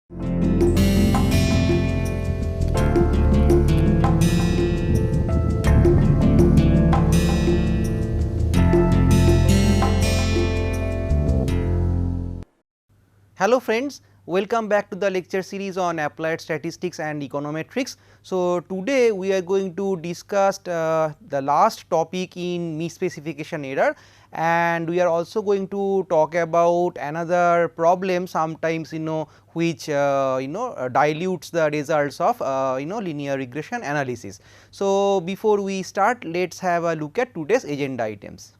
Hello friends, welcome back to the lecture series on applied statistics and econometrics. So, today we are going to discuss the last topic in misspecification error, and we are also going to talk about another problem sometimes which dilutes the results of linear regression analysis. So, before we start, let us have a look at today's agenda items.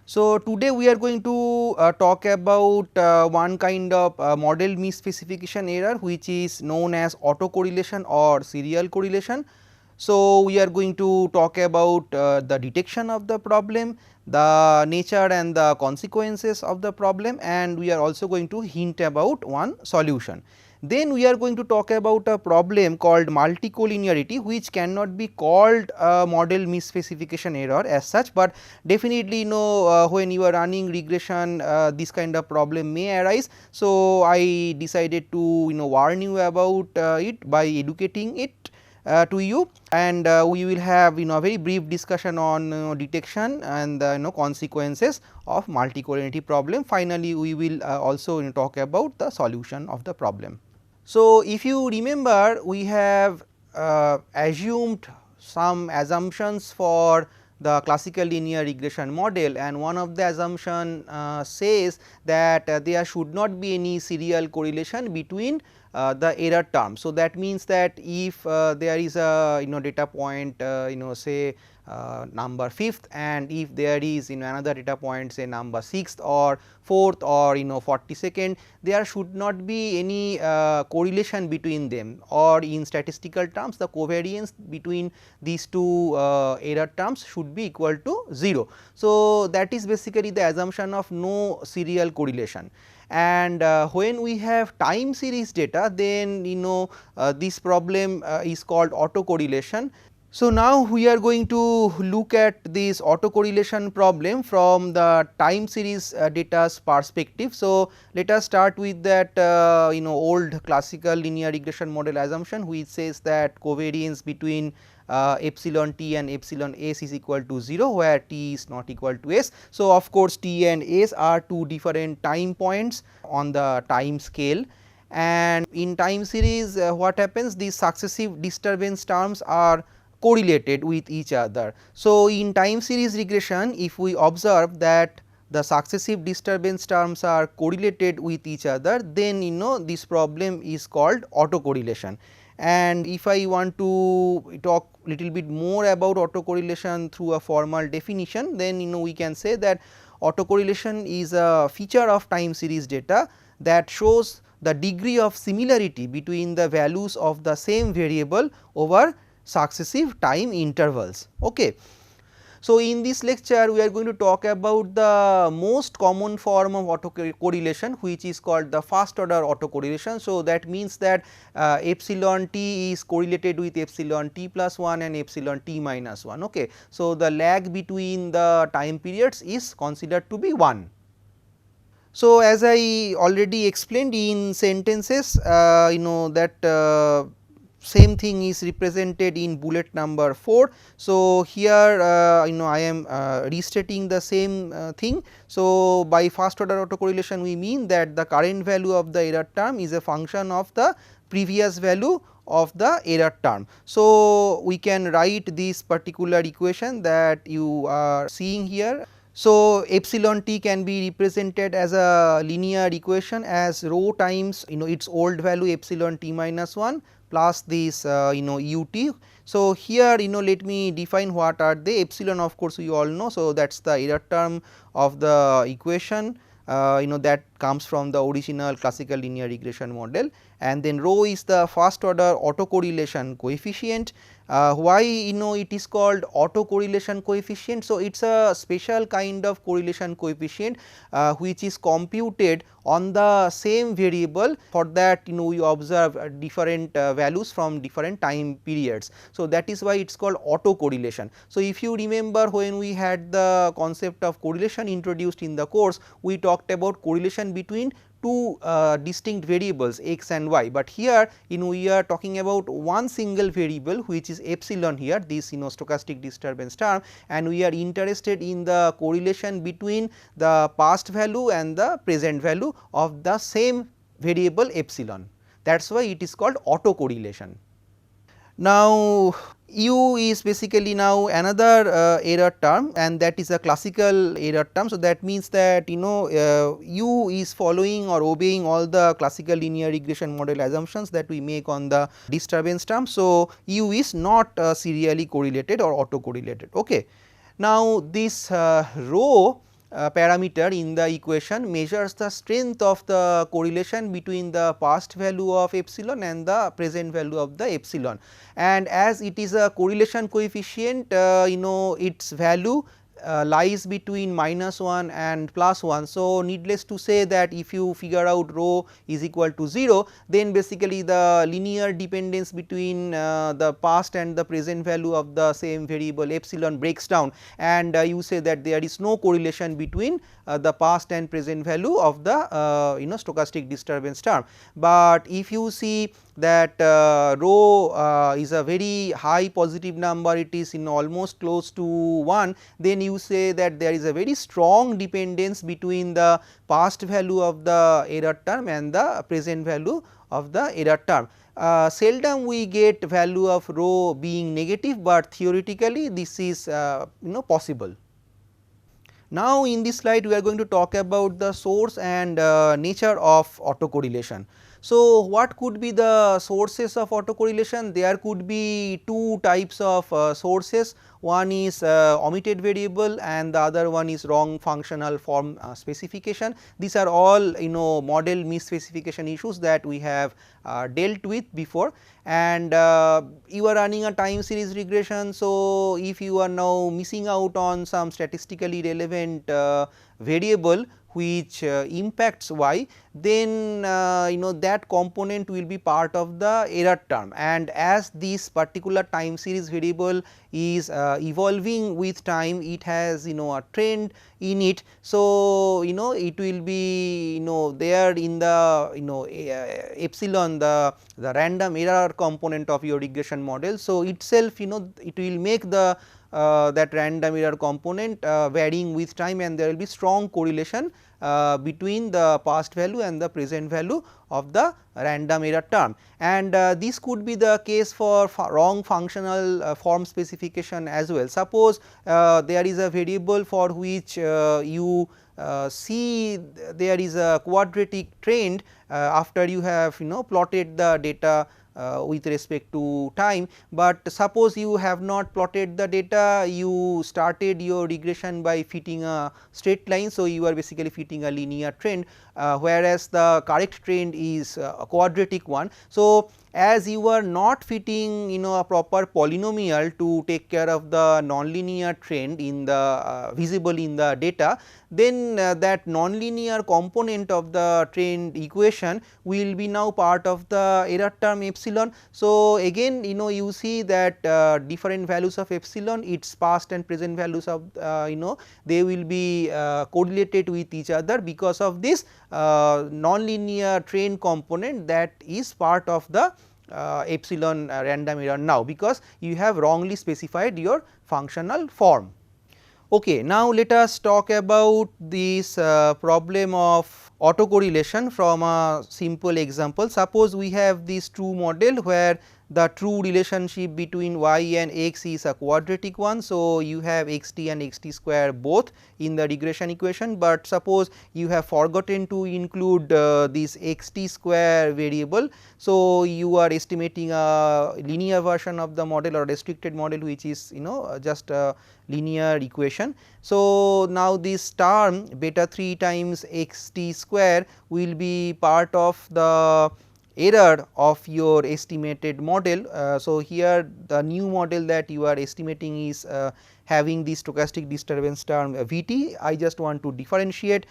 So, today we are going to talk about one kind of model misspecification error which is known as autocorrelation or serial correlation. So, we are going to talk about the detection of the problem, the nature and the consequences of the problem, and we are also going to hint about one solution. Then we are going to talk about a problem called multicollinearity, which cannot be called a model misspecification error as such, but definitely when you are running regression this kind of problem may arise. So, I decided to warn you about it by educating it to you, and we will have a very brief discussion on detection and consequences of multicollinearity problem. Finally, we will also talk about the solution of the problem. So, if you remember, we have assumed some assumptions for the classical linear regression model, and one of the assumption says that there should not be any serial correlation between the error term. So, that means that if there is a data point say number 5th, and if there is another data point say number 6th or 4th or 42nd, there should not be any correlation between them, or in statistical terms the covariance between these two error terms should be equal to 0. So, that is basically the assumption of no serial correlation. And when we have time series data, then this problem is called autocorrelation. So, now we are going to look at this autocorrelation problem from the time series data's perspective. So, let us start with that old classical linear regression model assumption, which says that covariance between epsilon t and epsilon s is equal to 0, where t is not equal to s. So, of course, t and s are two different time points on the time scale, and in time series what happens, these successive disturbance terms are correlated with each other. So, in time series regression, if we observe that the successive disturbance terms are correlated with each other, then this problem is called autocorrelation. And if I want to talk little bit more about autocorrelation through a formal definition, then we can say that autocorrelation is a feature of time series data that shows the degree of similarity between the values of the same variable over successive time intervals. Okay. So, in this lecture we are going to talk about the most common form of autocorrelation, which is called the first order autocorrelation. So, that means that epsilon t is correlated with epsilon t plus 1 and epsilon t minus 1. Okay. So, the lag between the time periods is considered to be 1. So, as I already explained in sentences, that same thing is represented in bullet number 4. So, here I am restating the same thing. So, by first order autocorrelation we mean that the current value of the error term is a function of the previous value of the error term. So, we can write this particular equation that you are seeing here. So, epsilon t can be represented as a linear equation as rho times its old value epsilon t minus 1 plus this ut. So, here let me define what are the epsilon, of course, we all know. So, that is the error term of the equation that comes from the original classical linear regression model, and then rho is the first order autocorrelation coefficient. Why it is called autocorrelation coefficient? So, it is a special kind of correlation coefficient which is computed on the same variable. For that we observe different values from different time periods. So, that is why it is called autocorrelation. So, if you remember when we had the concept of correlation introduced in the course, we talked about correlation between two distinct variables x and y, but here we are talking about one single variable which is epsilon here, this stochastic disturbance term, and we are interested in the correlation between the past value and the present value of the same variable epsilon. That is why it is called autocorrelation. Now, U is basically now another error term, and that is a classical error term. So, that means that U is following or obeying all the classical linear regression model assumptions that we make on the disturbance term. So, U is not serially correlated or autocorrelated. Okay. Now, this rho parameter in the equation measures the strength of the correlation between the past value of epsilon and the present value of the epsilon, and as it is a correlation coefficient, its value lies between -1 and +1. So, needless to say that if you figure out rho is equal to 0, then basically the linear dependence between the past and the present value of the same variable epsilon breaks down, and you say that there is no correlation between the past and present value of the stochastic disturbance term. But if you see that rho is a very high positive number, it is almost close to 1, then you say that there is a very strong dependence between the past value of the error term and the present value of the error term. Seldom we get value of rho being negative, but theoretically this is possible. Now, in this slide we are going to talk about the source and nature of autocorrelation. So, what could be the sources of autocorrelation? There could be two types of sources. One is omitted variable and the other one is wrong functional form specification. These are all model misspecification issues that we have dealt with before, and you are running a time series regression. So, if you are now missing out on some statistically relevant variable which impacts y, then that component will be part of the error term, and as this particular time series variable is evolving with time, it has a trend in it. So, it will be there in the epsilon, the random error component of your regression model. So, itself it will make the that random error component varying with time, and there will be strong correlation between the past value and the present value of the random error term. And this could be the case for wrong functional form specification as well. Suppose there is a variable for which you see there is a quadratic trend after you have plotted the data with respect to time, but suppose you have not plotted the data, you started your regression by fitting a straight line. So, you are basically fitting a linear trend, whereas the correct trend is a quadratic one. So, as you are not fitting a proper polynomial to take care of the nonlinear trend in the visible in the data, then that nonlinear component of the trend equation will be now part of the error term epsilon. So, again you see that different values of epsilon, its past and present values of they will be correlated with each other because of this nonlinear trend component that is part of the epsilon random error now, because you have wrongly specified your functional form. Okay, now let us talk about this problem of autocorrelation from a simple example. Suppose we have this true model where the true relationship between y and x is a quadratic one. So, you have x t and x t square both in the regression equation, but suppose you have forgotten to include this x t square variable. So, you are estimating a linear version of the model or restricted model which is just a linear equation. So, now this term beta 3 times x t square will be part of the error of your estimated model. So, here the new model that you are estimating is having the stochastic disturbance term Vt. I just want to differentiate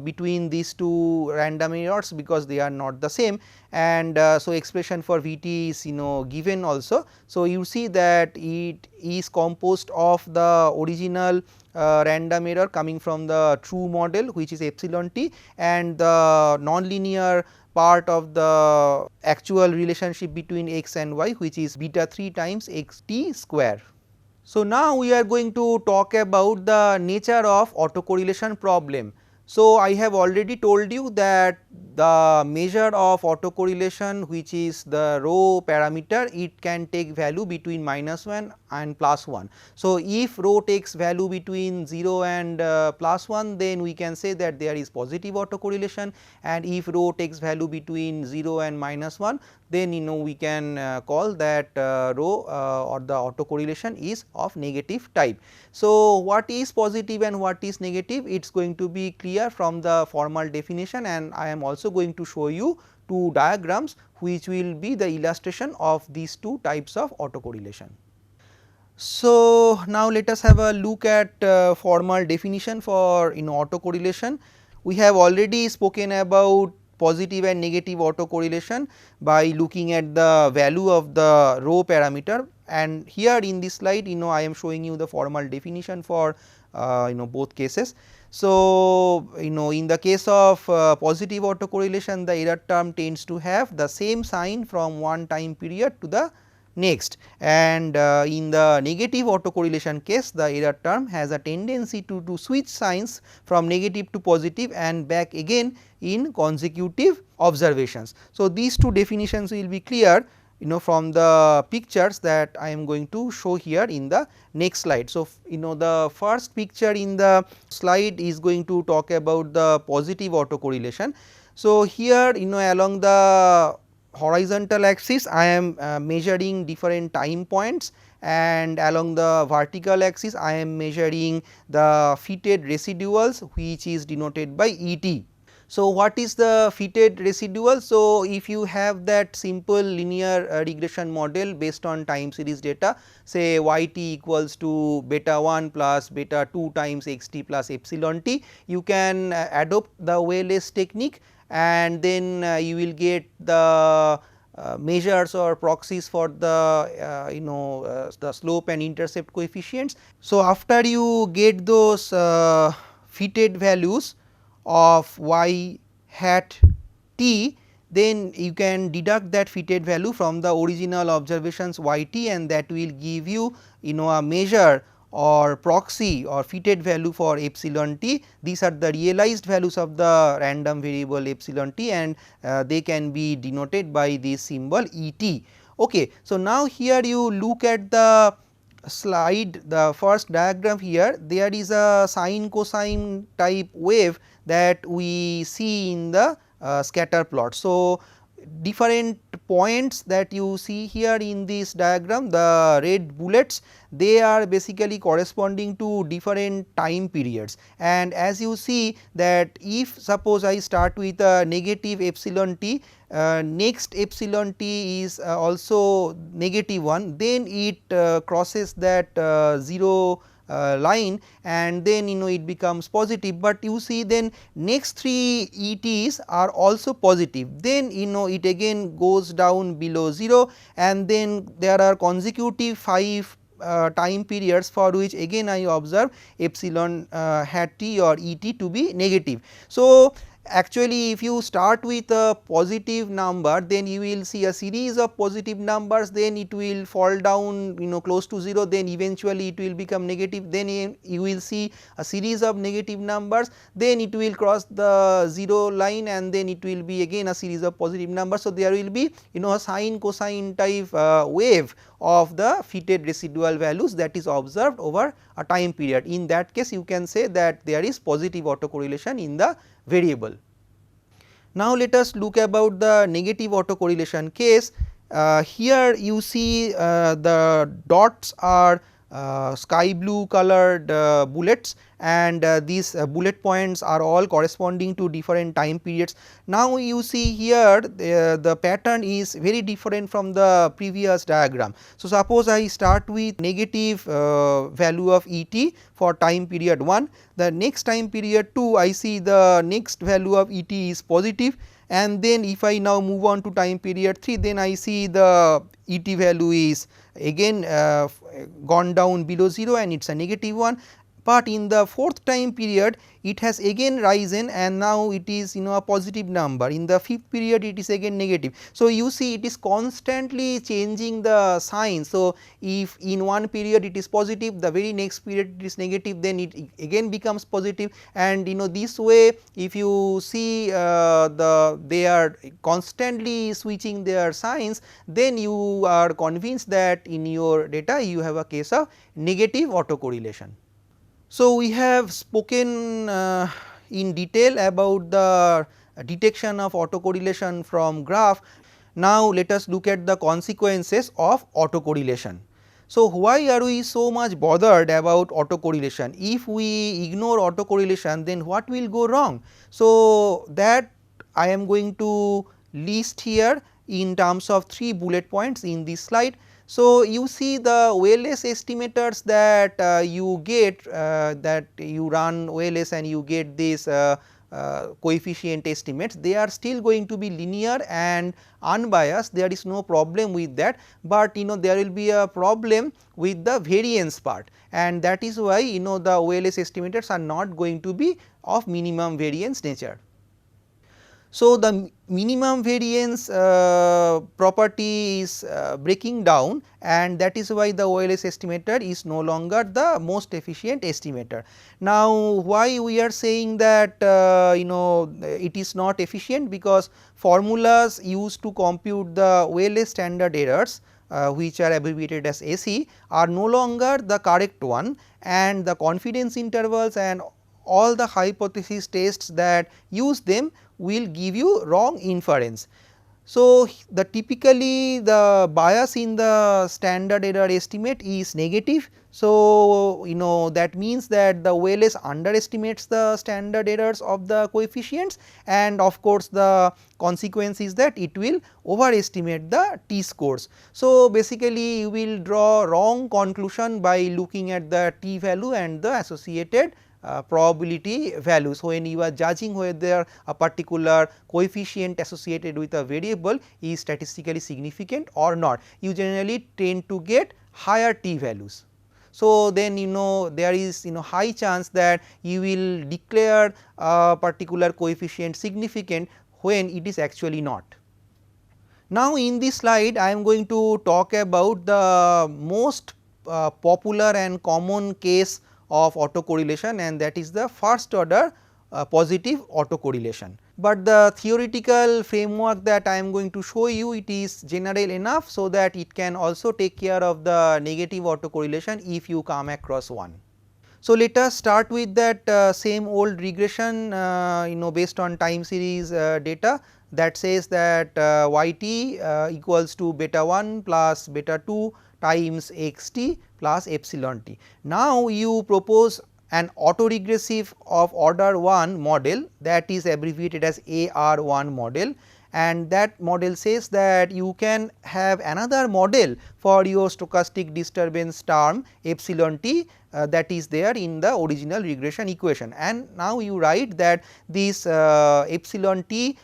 between these two random errors because they are not the same, and so expression for Vt is given also. So, you see that it is composed of the original random error coming from the true model, which is epsilon t, and the nonlinear part of the actual relationship between x and y, which is beta 3 times x t square. So, now we are going to talk about the nature of autocorrelation problem. So, I have already told you that the measure of autocorrelation, which is the rho parameter, it can take value between -1 and +1. So, if rho takes value between 0 and +1, then we can say that there is positive autocorrelation, and if rho takes value between 0 and -1, then we can call that rho or the autocorrelation is of negative type. So, what is positive and what is negative, it is going to be clear from the formal definition, and I am also going to show you two diagrams which will be the illustration of these two types of autocorrelation. So, now let us have a look at formal definition for autocorrelation. We have already spoken about positive and negative autocorrelation by looking at the value of the rho parameter, and here in this slide I am showing you the formal definition for both cases. So, in the case of positive autocorrelation, the error term tends to have the same sign from one time period to the next, and in the negative autocorrelation case, the error term has a tendency to switch signs from negative to positive and back again in consecutive observations. So, these two definitions will be clear from the pictures that I am going to show here in the next slide. So, the first picture in the slide is going to talk about the positive autocorrelation. So, here along the horizontal axis I am measuring different time points, and along the vertical axis I am measuring the fitted residuals, which is denoted by Et. So, what is the fitted residual? So, if you have that simple linear regression model based on time series data, say yt equals to beta 1 plus beta 2 times xt plus epsilon t, you can adopt the Weyl technique, and then you will get the measures or proxies for the the slope and intercept coefficients. So, after you get those fitted values of y hat t, then you can deduct that fitted value from the original observations y t, and that will give you a measure or proxy or fitted value for epsilon t. These are the realized values of the random variable epsilon t, and they can be denoted by this symbol E t. Okay. So, now here you look at the slide, the first diagram here, there is a sine cosine type wave that we see in the scatter plot. So, different points that you see here in this diagram, the red bullets, they are basically corresponding to different time periods, and as you see that if suppose I start with a negative epsilon t, next epsilon t is also negative 1, then it crosses that 0 line, and then it becomes positive, but you see then next 3 ETs are also positive, then it again goes down below 0, and then there are consecutive 5 time periods for which again I observe epsilon hat t or E t to be negative. So, actually if you start with a positive number, then you will see a series of positive numbers, then it will fall down close to 0, then eventually it will become negative, then you will see a series of negative numbers, then it will cross the 0 line, and then it will be again a series of positive numbers. So, there will be a sine cosine type wave of the fitted residual values that is observed over a time period. In that case, you can say that there is positive autocorrelation in the variable. Now, let us look about the negative autocorrelation case. Here you see the dots are sky blue colored bullets, and these bullet points are all corresponding to different time periods. Now, you see here the pattern is very different from the previous diagram. So, suppose I start with negative value of E t for time period 1, the next time period 2 I see the next value of E t is positive, and then if I now move on to time period 3, then I see the E t value is again gone down below 0 and it is a negative 1, but in the fourth time period it has again risen and now it is a positive number. In the fifth period it is again negative. So, you see it is constantly changing the sign. So, if in one period it is positive, the very next period it is negative, then it again becomes positive, and this way if you see they are constantly switching their signs, then you are convinced that in your data you have a case of negative autocorrelation. So, we have spoken in detail about the detection of autocorrelation from graph. Now, let us look at the consequences of autocorrelation. So, why are we so much bothered about autocorrelation? If we ignore autocorrelation, then what will go wrong? So, that I am going to list here in terms of 3 bullet points in this slide. So, you see the OLS estimators that you get, that you run OLS and you get this coefficient estimates, they are still going to be linear and unbiased, there is no problem with that, but there will be a problem with the variance part, and that is why the OLS estimators are not going to be of minimum variance nature. So, the minimum variance property is breaking down, and that is why the OLS estimator is no longer the most efficient estimator. Now, why we are saying that it is not efficient? Because formulas used to compute the OLS standard errors which are abbreviated as AC are no longer the correct one, and the confidence intervals and all the hypothesis tests that use them will give you wrong inference. So, the typically the bias in the standard error estimate is negative. So, that means that the OLS underestimates the standard errors of the coefficients, and of course, the consequence is that it will overestimate the t scores. So, basically you will draw wrong conclusion by looking at the t value and the associated probability values when you are judging whether a particular coefficient associated with a variable is statistically significant or not. You generally tend to get higher t values. So, then there is high chance that you will declare a particular coefficient significant when it is actually not. Now, in this slide I am going to talk about the most popular and common case of autocorrelation, and that is the first order positive autocorrelation. But the theoretical framework that I am going to show you, it is general enough so that it can also take care of the negative autocorrelation if you come across one. So, let us start with that same old regression based on time series data that says that yt equals to beta 1 plus beta 2 times x t plus epsilon t. Now, you propose an autoregressive of order 1 model that is abbreviated as AR1 model, and that model says that you can have another model for your stochastic disturbance term epsilon t that is there in the original regression equation, and now you write that this epsilon t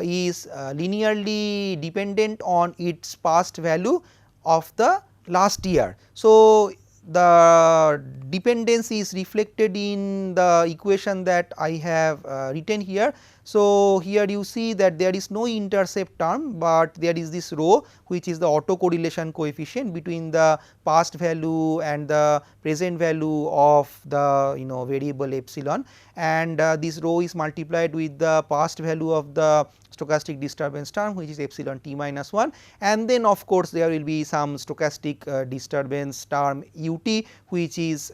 is linearly dependent on its past value of the last year. So, the dependence is reflected in the equation that I have written here. So, here you see that there is no intercept term, but there is this rho which is the autocorrelation coefficient between the past value and the present value of the variable epsilon, and this rho is multiplied with the past value of the stochastic disturbance term which is epsilon t minus 1, and then of course, there will be some stochastic disturbance term u t which is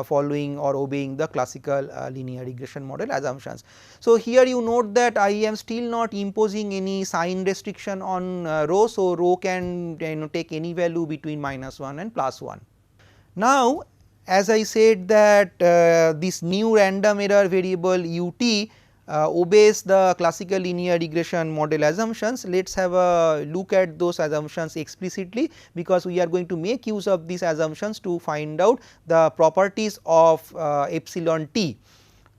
following or obeying the classical linear regression model assumptions. So, here you note that I am still not imposing any sign restriction on rho. So, rho can take any value between minus 1 and plus 1. Now, as I said that this new random error variable ut obeys the classical linear regression model assumptions. Let us have a look at those assumptions explicitly, because we are going to make use of these assumptions to find out the properties of epsilon t,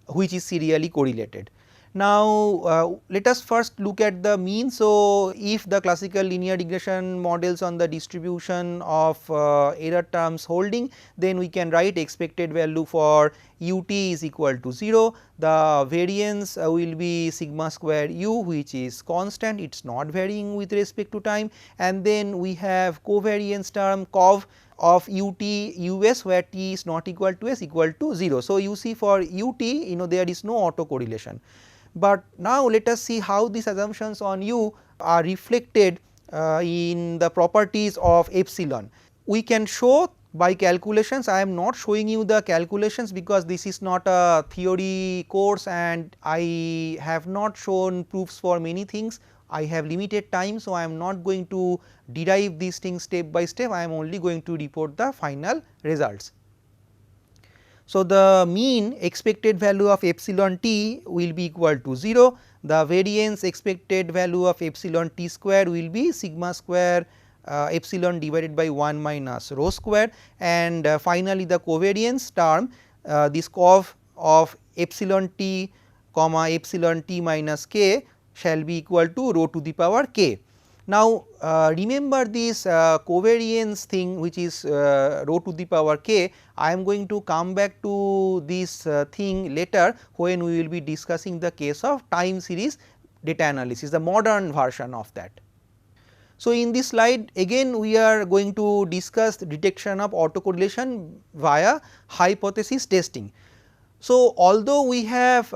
which is serially correlated. Now, let us first look at the mean. So, if the classical linear regression models on the distribution of error terms holding, then we can write expected value for ut is equal to 0, the variance will be sigma square u, which is constant, it is not varying with respect to time, and then we have covariance term cov of ut us, where t is not equal to s equal to 0. So, you see for ut there is no autocorrelation. But now let us see how these assumptions on u are reflected in the properties of epsilon. We can show by calculations. I am not showing you the calculations because this is not a theory course and I have not shown proofs for many things. I have limited time, so I am not going to derive these things step by step. I am only going to report the final results. So, the mean expected value of epsilon t will be equal to 0, the variance expected value of epsilon t square will be sigma square epsilon divided by 1 minus rho square, and finally, the covariance term this cov of epsilon t comma epsilon t minus k shall be equal to rho to the power k. Now, remember this covariance thing, which is rho to the power k. I am going to come back to this thing later when we will be discussing the case of time series data analysis, the modern version of that. So, in this slide again we are going to discuss the detection of autocorrelation via hypothesis testing. So, although we have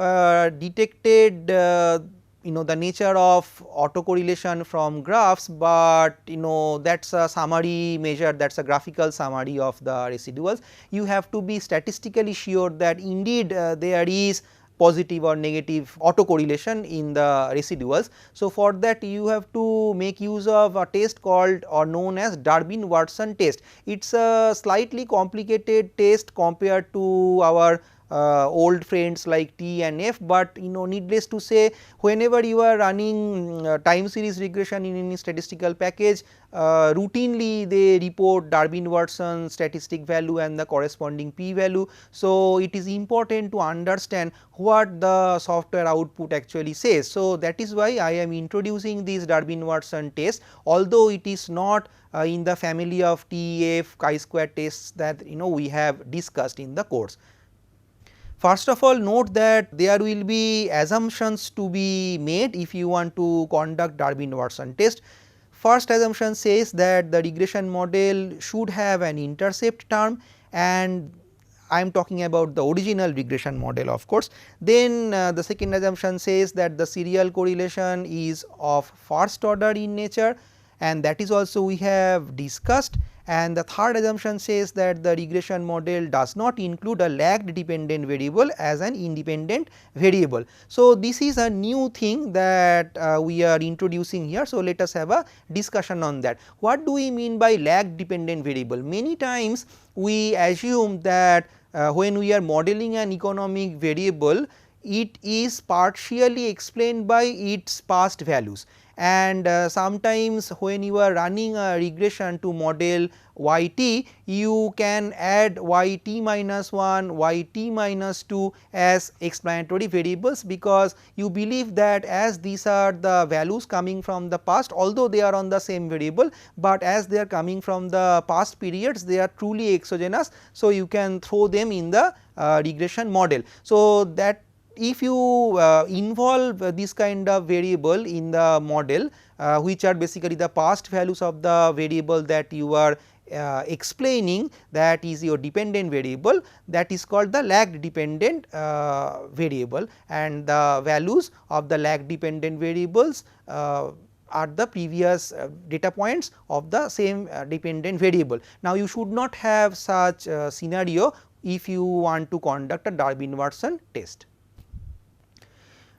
detected the nature of autocorrelation from graphs, but that is a summary measure, that is a graphical summary of the residuals. You have to be statistically sure that indeed there is positive or negative autocorrelation in the residuals. So, for that you have to make use of a test called or known as Durbin-Watson test. It is a slightly complicated test compared to our old friends like T and F, but needless to say, whenever you are running time series regression in any statistical package, routinely they report Durbin-Watson statistic value and the corresponding p value. So, it is important to understand what the software output actually says. So, that is why I am introducing this Durbin-Watson test, although it is not in the family of TEF chi-square tests that we have discussed in the course. First of all, note that there will be assumptions to be made if you want to conduct Durbin-Watson test. First assumption says that the regression model should have an intercept term, and I am talking about the original regression model, of course. Then the second assumption says that the serial correlation is of first order in nature, and that is also we have discussed. And the third assumption says that the regression model does not include a lagged dependent variable as an independent variable. So, this is a new thing that we are introducing here. So, let us have a discussion on that. What do we mean by lagged dependent variable? Many times we assume that when we are modeling an economic variable, it is partially explained by its past values, and sometimes when you are running a regression to model yt, you can add yt minus 1, yt minus 2 as explanatory variables, because you believe that as these are the values coming from the past, although they are on the same variable, but as they are coming from the past periods, they are truly exogenous. So, you can throw them in the regression model. So, that if you involve this kind of variable in the model, which are basically the past values of the variable that you are explaining, that is your dependent variable, that is called the lagged dependent variable, and the values of the lagged dependent variables are the previous data points of the same dependent variable. Now, you should not have such scenario if you want to conduct a Durbin-Watson test.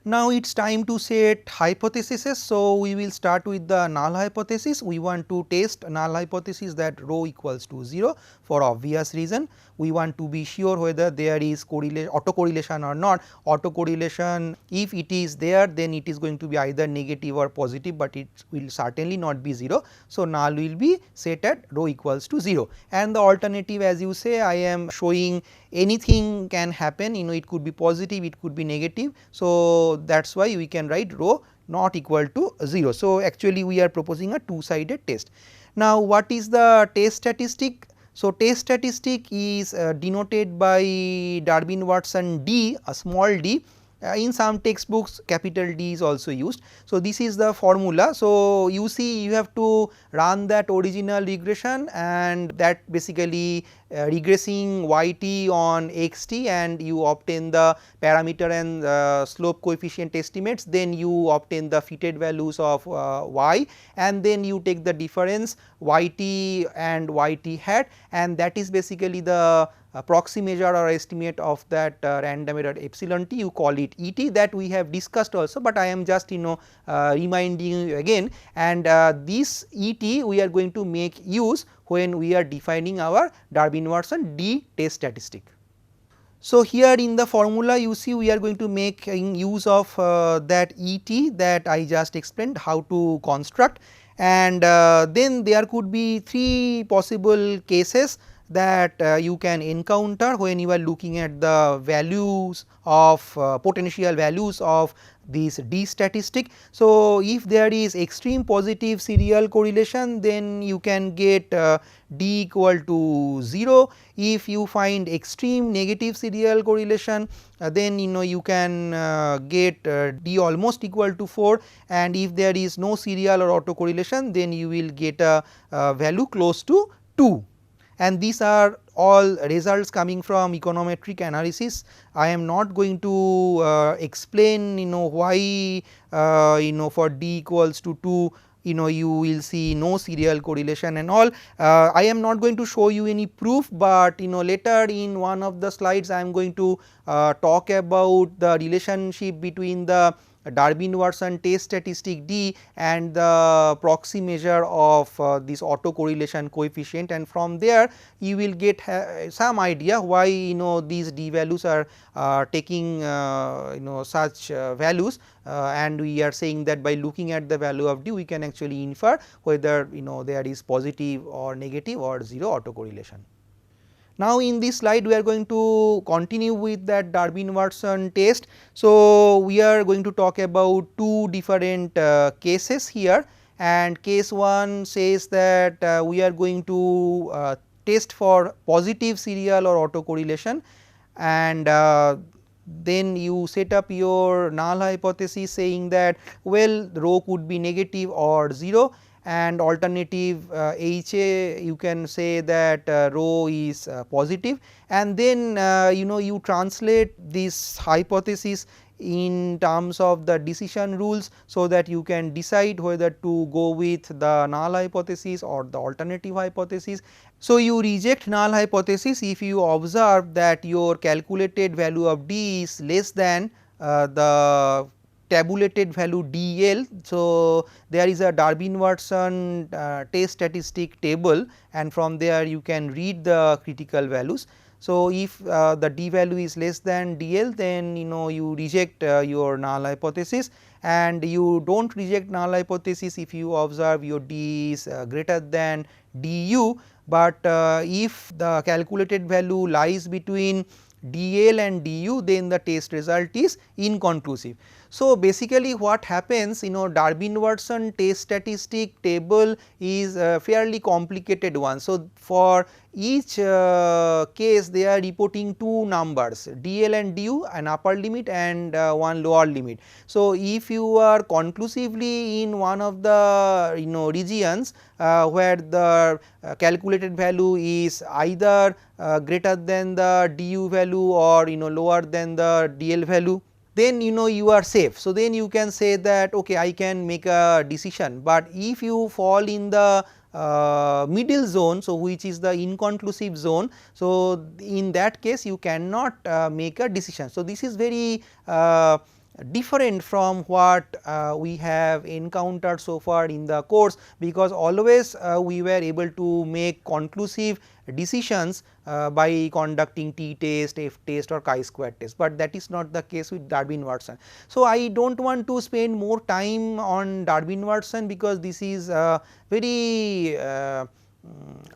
Now it is time to set hypotheses. So, we will start with the null hypothesis. We want to test null hypothesis that rho equals to 0 for obvious reason. We want to be sure whether there is autocorrelation or not. Autocorrelation, if it is there, then it is going to be either negative or positive, but it will certainly not be 0. So, null will be set at rho equals to 0, and the alternative, as you say, I am showing anything can happen, it could be positive, it could be negative. So, that is why we can write rho not equal to 0. So, actually we are proposing a two sided test. Now, what is the test statistic? So, test statistic is denoted by Durbin-Watson D, a small d. In some textbooks capital D is also used. So, this is the formula. So, you see you have to run that original regression, and that basically regressing yt on xt, and you obtain the parameter and slope coefficient estimates, then you obtain the fitted values of y, and then you take the difference yt and yt hat, and that is basically the proxy measure or estimate of that random error epsilon t. You call it ET, that we have discussed also, but I am just reminding you again, and this ET we are going to make use when we are defining our Durbin-Watson D test statistic. So, here in the formula you see we are going to make use of that ET that I just explained how to construct, and then there could be three possible cases that you can encounter when you are looking at the values of potential values of this D statistic. So, if there is extreme positive serial correlation, then you can get D equal to 0. If you find extreme negative serial correlation, then you can get D almost equal to 4, and if there is no serial or autocorrelation, then you will get a value close to 2. And these are all results coming from econometric analysis. I am not going to explain why for D equals to 2 you will see no serial correlation and all. I am not going to show you any proof, but later in one of the slides I am going to talk about the relationship between the Durbin-Watson test statistic D and the proxy measure of this autocorrelation coefficient, and from there you will get some idea why these D values are taking such values, and we are saying that by looking at the value of D we can actually infer whether there is positive or negative or 0 autocorrelation. Now, in this slide we are going to continue with that Durbin-Watson test. So, we are going to talk about two different cases here, and case 1 says that we are going to test for positive serial or autocorrelation, and then you set up your null hypothesis saying that well rho could be negative or 0, and alternative HA you can say that rho is positive, and then you translate this hypothesis in terms of the decision rules, so that you can decide whether to go with the null hypothesis or the alternative hypothesis. So, you reject null hypothesis if you observe that your calculated value of D is less than the tabulated value DL. So, there is a Durbin-Watson test statistic table, and from there you can read the critical values. So, if the D value is less than DL, then you reject your null hypothesis, and you do not reject null hypothesis if you observe your D is greater than DU, but if the calculated value lies between DL and DU, then the test result is inconclusive. So, basically what happens Durbin-Watson test statistic table is a fairly complicated one. So, for each case they are reporting two numbers DL and DU, an upper limit and one lower limit. So, if you are conclusively in one of the regions where the calculated value is either greater than the DU value or lower than the DL value, then you are safe. So, then you can say that okay, I can make a decision, but if you fall in the middle zone, so which is the inconclusive zone, so in that case you cannot make a decision. So, this is very different from what we have encountered so far in the course, because always we were able to make conclusive decisions by conducting t test, f test or chi-square test, but that is not the case with Durbin-Watson. So, I do not want to spend more time on Durbin-Watson, because this is very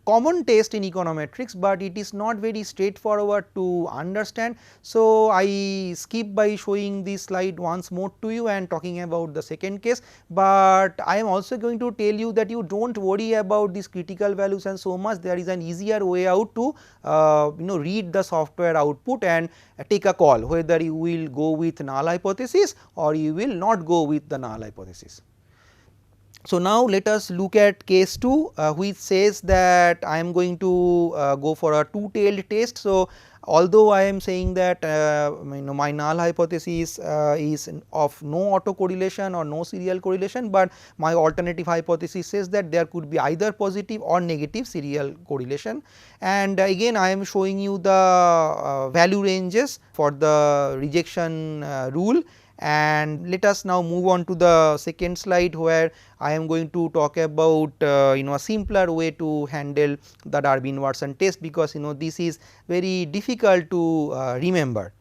common test in econometrics, but it is not very straightforward to understand. So, I skip by showing this slide once more to you and talking about the second case, but I am also going to tell you that you do not worry about these critical values and so much. There is an easier way out to read the software output and take a call whether you will go with null hypothesis or you will not go with the null hypothesis. So, now let us look at case 2, which says that I am going to go for a two-tailed test. So, although I am saying that my null hypothesis is of no autocorrelation or no serial correlation, but my alternative hypothesis says that there could be either positive or negative serial correlation. And again I am showing you the value ranges for the rejection rule. And let us now move on to the second slide, where I am going to talk about a simpler way to handle the Durbin-Watson test, because this is very difficult to remember.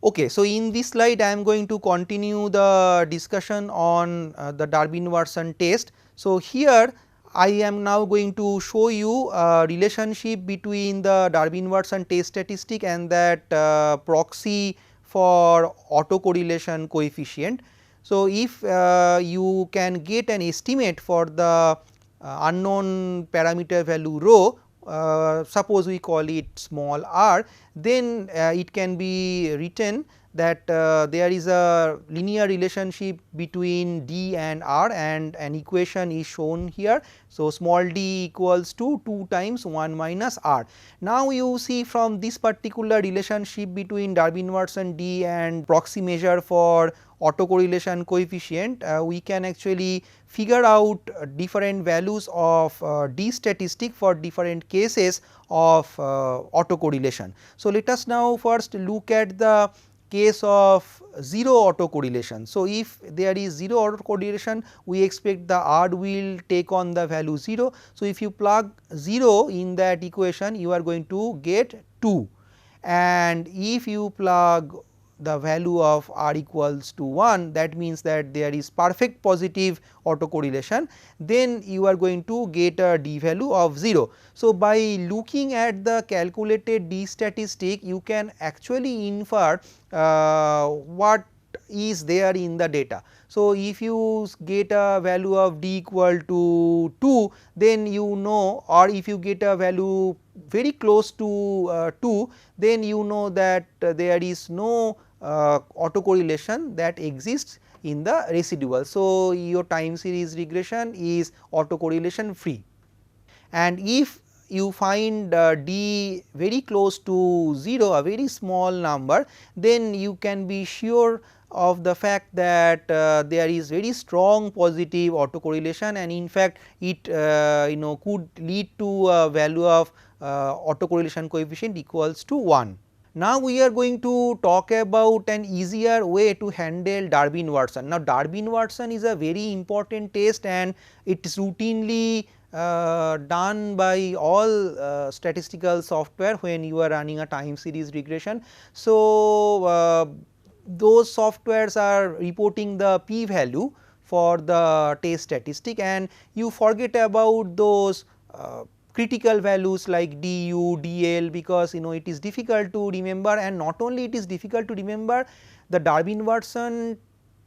Okay, so in this slide I am going to continue the discussion on the Durbin-Watson test. So, here I am now going to show you a relationship between the Durbin-Watson test statistic and that proxy for autocorrelation coefficient. So, if you can get an estimate for the unknown parameter value rho, suppose we call it small r, then it can be written that there is a linear relationship between d and r, and an equation is shown here. So, small d equals to 2 times 1 minus r. Now, you see from this particular relationship between Durbin-Watson d and proxy measure for autocorrelation coefficient, we can actually figure out different values of d statistic for different cases of autocorrelation. So, let us now first look at the case of 0 autocorrelation. So, if there is 0 autocorrelation, we expect the r will take on the value 0. So, if you plug 0 in that equation, you are going to get 2, and if you plug the value of r equals to 1, that means that there is perfect positive autocorrelation, then you are going to get a d value of 0. So, by looking at the calculated d statistic, you can actually infer what is there in the data. So, if you get a value of d equal to 2, then you know, or if you get a value very close to 2, then you know that there is no autocorrelation that exists in the residual. So, your time series regression is autocorrelation free, and if you find d very close to 0, a very small number, then you can be sure of the fact that there is very strong positive autocorrelation, and in fact it could lead to a value of autocorrelation coefficient equals to 1. Now, we are going to talk about an easier way to handle Durbin-Watson. Now, Durbin-Watson is a very important test, and it is routinely done by all statistical software when you are running a time series regression. So, those softwares are reporting the p value for the test statistic, and you forget about those critical values like du, dl, because it is difficult to remember, and not only it is difficult to remember, the Durbin-Watson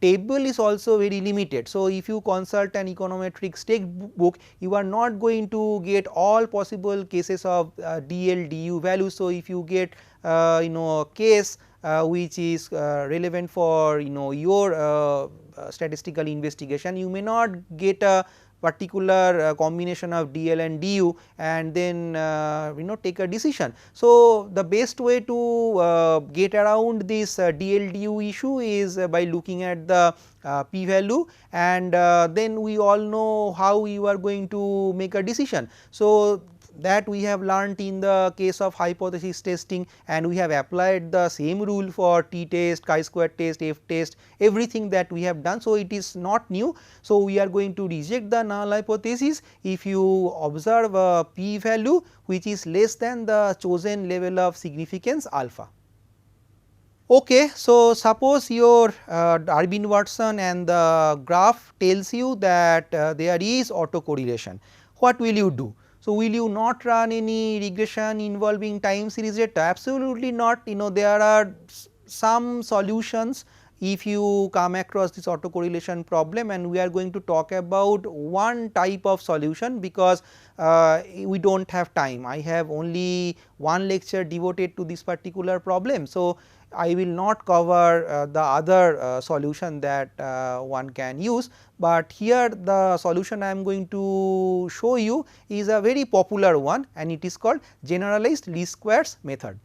table is also very limited. So, if you consult an econometrics textbook, you are not going to get all possible cases of dl, du values. So, if you get a case which is relevant for your statistical investigation, you may not get a particular combination of dl and du, and then take a decision. So, the best way to get around this dl du issue is by looking at the p value, and then we all know how you are going to make a decision. So, that we have learnt in the case of hypothesis testing, and we have applied the same rule for t test, chi-square test, f test, everything that we have done. So, it is not new. So, we are going to reject the null hypothesis if you observe a p value which is less than the chosen level of significance alpha. Okay, so suppose your Durbin-Watson and the graph tells you that there is autocorrelation. What will you do? So, will you not run any regression involving time series data? Absolutely not. You know, there are some solutions if you come across this autocorrelation problem, and we are going to talk about one type of solution because we do not have time. I have only one lecture devoted to this particular problem. So, I will not cover the other solution that one can use, but here the solution I am going to show you is a very popular one, and it is called generalized least squares method.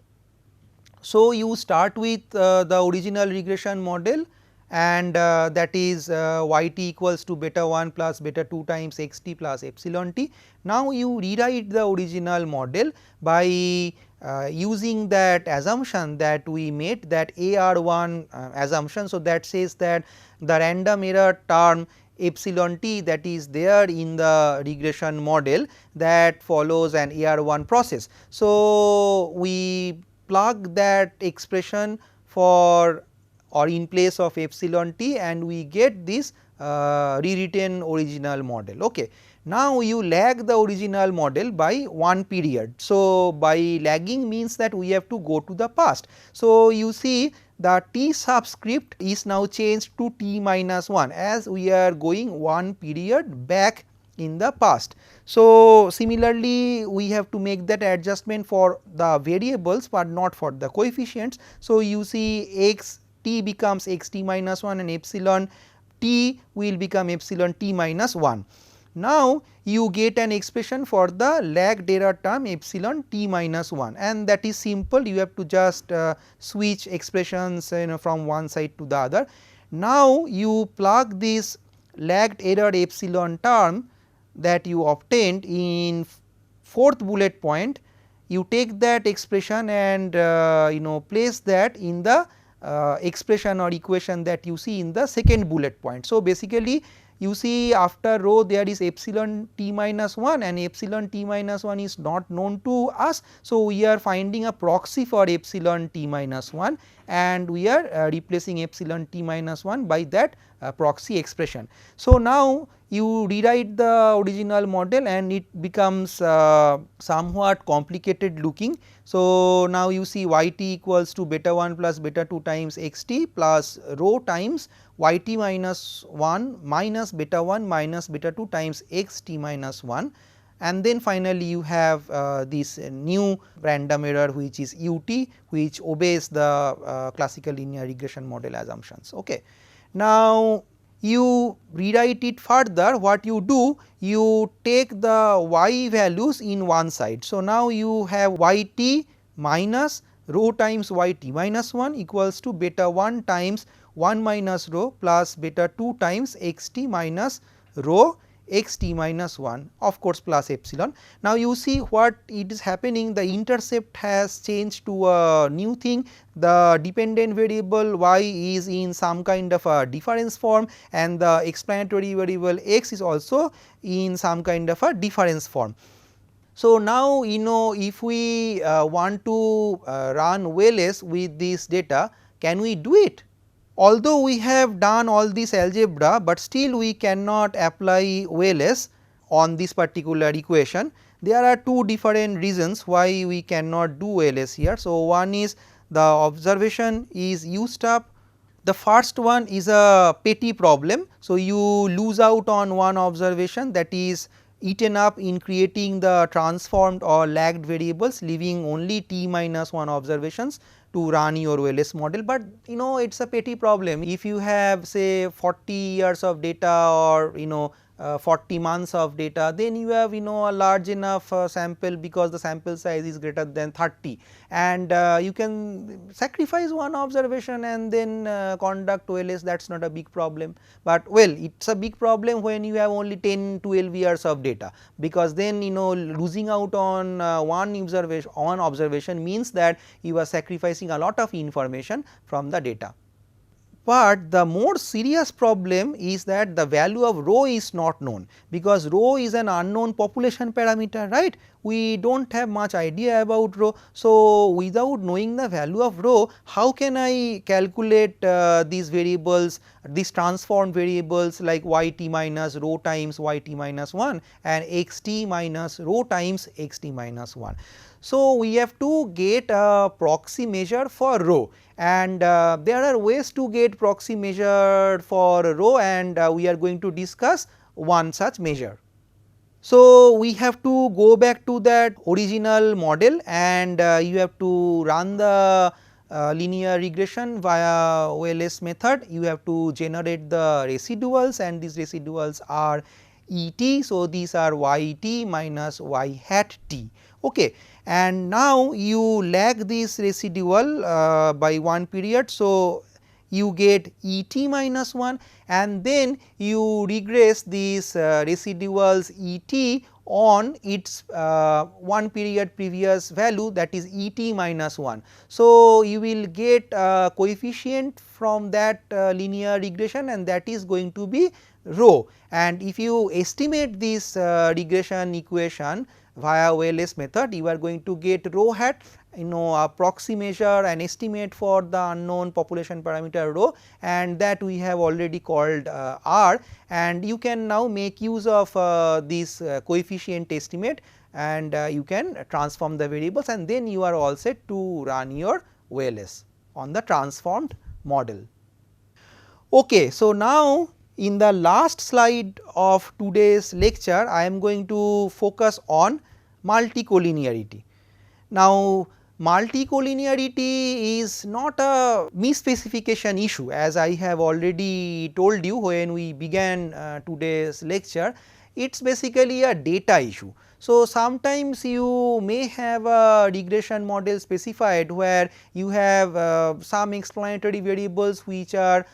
So, you start with the original regression model, and that is y t equals to beta 1 plus beta 2 times x t plus epsilon t. Now, you rewrite the original model by using that assumption that we made, that AR1 assumption. So, that says that the random error term epsilon t that is there in the regression model, that follows an AR1 process. So, we plug that expression for or in place of epsilon t, and we get this rewritten original model. Okay. Now, you lag the original model by one period. So, by lagging means that we have to go to the past. So, you see the t subscript is now changed to t minus 1 as we are going one period back in the past. So, similarly, we have to make that adjustment for the variables, but not for the coefficients. So, you see x t becomes x t minus 1 and epsilon t will become epsilon t minus 1. Now, you get an expression for the lagged error term epsilon t minus 1, and that is simple. You have to just switch expressions from one side to the other. Now, you plug this lagged error epsilon term that you obtained in fourth bullet point, you take that expression and place that in the expression or equation that you see in the second bullet point. So, basically you see after rho there is epsilon t minus 1 and epsilon t minus 1 is not known to us. So, we are finding a proxy for epsilon t minus 1 and we are replacing epsilon t minus 1 by that proxy expression. So, now you rewrite the original model and it becomes somewhat complicated looking. So, now you see y t equals to beta 1 plus beta 2 times x t plus rho times y t minus 1 minus beta 1 minus beta 2 times x t minus 1, and then finally you have this new random error which is u t, which obeys the classical linear regression model assumptions. Okay. Now, you rewrite it further. What you do, you take the y values in one side. So, now you have y t minus rho times y t minus 1 equals to beta 1 times 1 minus rho plus beta 2 times x t minus rho x t minus 1, of course, plus epsilon. Now, you see what it is happening, the intercept has changed to a new thing. The dependent variable y is in some kind of a difference form and the explanatory variable x is also in some kind of a difference form. So, now if we want to run OLS with this data, can we do it? Although we have done all this algebra, but still we cannot apply OLS on this particular equation. There are two different reasons why we cannot do OLS here. So, one is the observation is used up. The first one is a petty problem. So, you lose out on one observation, that is eaten up in creating the transformed or lagged variables, leaving only t minus 1 observations to run your OLS model, but it is a petty problem. If you have say 40 years of data or 40 months of data, then you have a large enough sample, because the sample size is greater than 30, and you can sacrifice one observation and then conduct OLS, that is not a big problem. But well, it is a big problem when you have only 10-12 years of data, because then losing out on one observation means that you are sacrificing a lot of information from the data. But the more serious problem is that the value of rho is not known, because rho is an unknown population parameter, right. We do not have much idea about rho. So, without knowing the value of rho, how can I calculate these variables, these transformed variables like yt minus rho times yt minus 1 and xt minus rho times xt minus 1. So, we have to get a proxy measure for rho, and there are ways to get proxy measure for rho, and we are going to discuss one such measure. So, we have to go back to that original model, and you have to run the linear regression via OLS method. You have to generate the residuals, and these residuals are Et. So, these are yt minus y hat t. Okay. And now you lag this residual by one period. So, you get Et minus 1, and then you regress these residuals Et on its one period previous value, that is Et minus 1. So, you will get a coefficient from that linear regression, and that is going to be rho. And if you estimate this regression equation via OLS method, you are going to get rho hat, a proxy measure, an estimate for the unknown population parameter rho, and that we have already called R, and you can now make use of this coefficient estimate, and you can transform the variables, and then you are all set to run your OLS on the transformed model. Okay, so now in the last slide of today's lecture, I am going to focus on multicollinearity. Now, multicollinearity is not a misspecification issue, as I have already told you when we began today's lecture. It is basically a data issue. So, sometimes you may have a regression model specified where you have some explanatory variables which are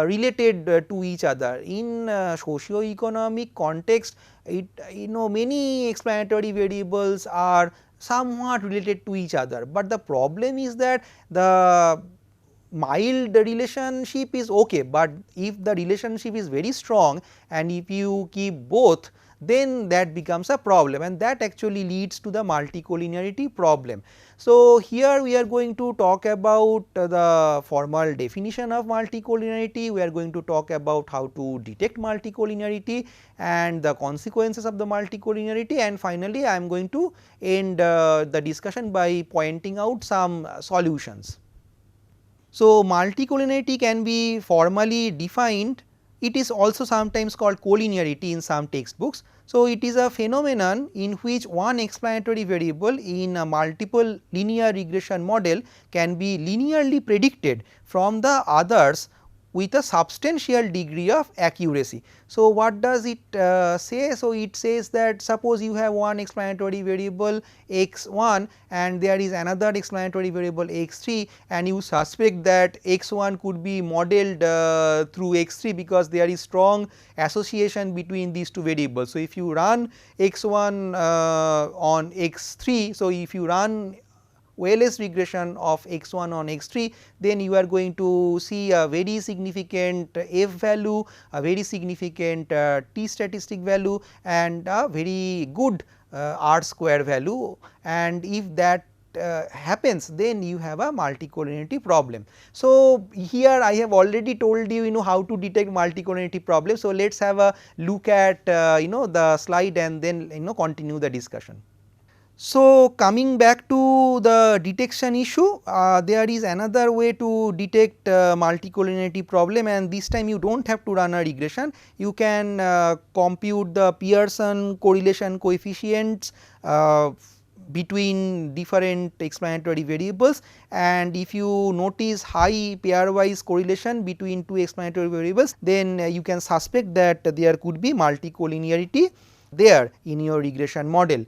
related to each other. In socio-economic context, many explanatory variables are somewhat related to each other, but the problem is that the mild relationship is okay, but if the relationship is very strong and if you keep both, then that becomes a problem, and that actually leads to the multicollinearity problem. So, here we are going to talk about the formal definition of multicollinearity, we are going to talk about how to detect multicollinearity and the consequences of the multicollinearity, and finally, I am going to end the discussion by pointing out some solutions. So, multicollinearity can be formally defined. It is also sometimes called collinearity in some textbooks. So, it is a phenomenon in which one explanatory variable in a multiple linear regression model can be linearly predicted from the others with a substantial degree of accuracy. So, what does it say? So, it says that suppose you have one explanatory variable x 1 and there is another explanatory variable x 3, and you suspect that x 1 could be modeled through x 3 because there is strong association between these two variables. So, if you run x 1 on x 3, so if you run OLS regression of x 1 on x 3, then you are going to see a very significant f value, a very significant t statistic value, and a very good r square value, and if that happens, then you have a multicollinearity problem. So, here I have already told you, how to detect multicollinearity problem. So, let us have a look at the slide and then continue the discussion. So, coming back to the detection issue, there is another way to detect multicollinearity problem, and this time you do not have to run a regression. You can compute the Pearson correlation coefficients between different explanatory variables, and if you notice high pairwise correlation between two explanatory variables, then you can suspect that there could be multicollinearity there in your regression model.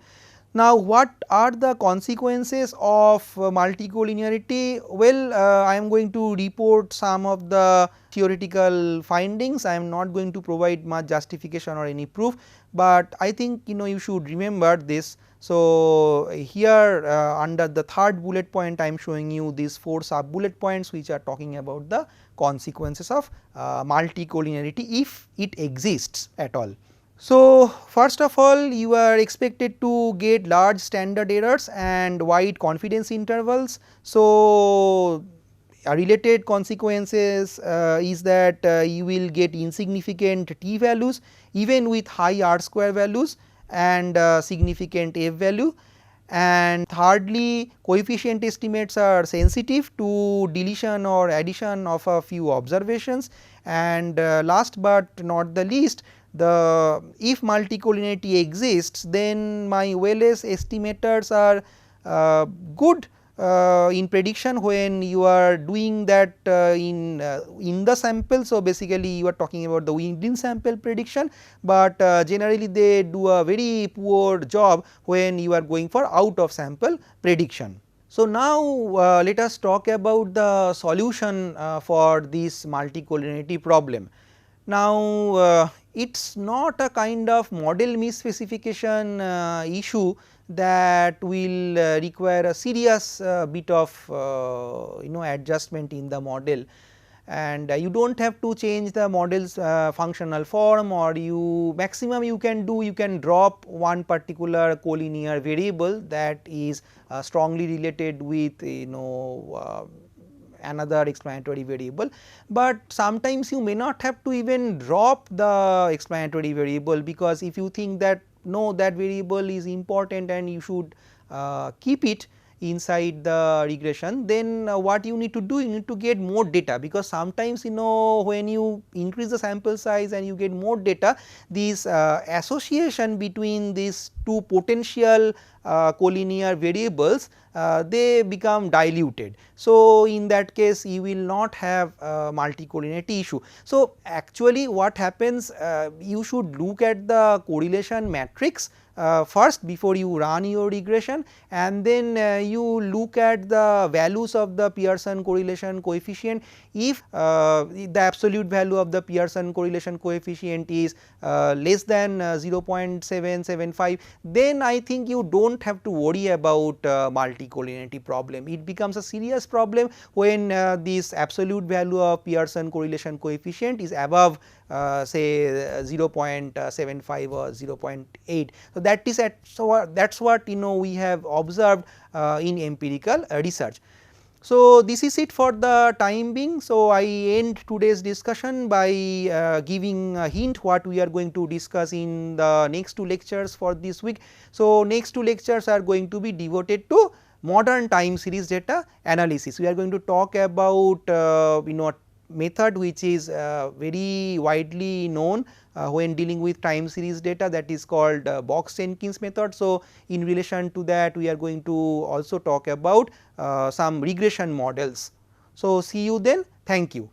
Now, what are the consequences of multicollinearity? Well, I am going to report some of the theoretical findings. I am not going to provide much justification or any proof, but I think you should remember this. So, here under the third bullet point I am showing you these 4 sub bullet points which are talking about the consequences of multicollinearity if it exists at all. So, first of all, you are expected to get large standard errors and wide confidence intervals. So, related consequences is that you will get insignificant t values even with high r square values and significant f value. And thirdly, coefficient estimates are sensitive to deletion or addition of a few observations. And last but not the least, if multicollinearity exists, then my OLS estimators are good in prediction when you are doing that in the sample. So, basically you are talking about the within sample prediction, but generally they do a very poor job when you are going for out of sample prediction. So, now let us talk about the solution for this multicollinearity problem. Now, it is not a kind of model misspecification issue that will require a serious bit of adjustment in the model, and you do not have to change the model's functional form, or maximum you can do, you can drop one particular collinear variable that is strongly related with another explanatory variable, but sometimes you may not have to even drop the explanatory variable, because if you think that no, that variable is important and you should keep it inside the regression, then what you need to do, you need to get more data, because sometimes when you increase the sample size and you get more data, this association between these two potential collinear variables they become diluted. So, in that case you will not have multicollinearity issue. So, actually what happens, you should look at the correlation matrix first before you run your regression, and then you look at the values of the Pearson correlation coefficient. If the absolute value of the Pearson correlation coefficient is less than 0.775, then I think you do not have to worry about multicollinearity problem. It becomes a serious problem when this absolute value of Pearson correlation coefficient is above say 0.75 or 0.8. So, that is that is what we have observed in empirical research. So, this is it for the time being. So, I end today's discussion by giving a hint what we are going to discuss in the next 2 lectures for this week. So, next 2 lectures are going to be devoted to modern time series data analysis. We are going to talk about method which is very widely known when dealing with time series data, that is called Box-Jenkins method. So, in relation to that we are going to also talk about some regression models. So, see you then, thank you.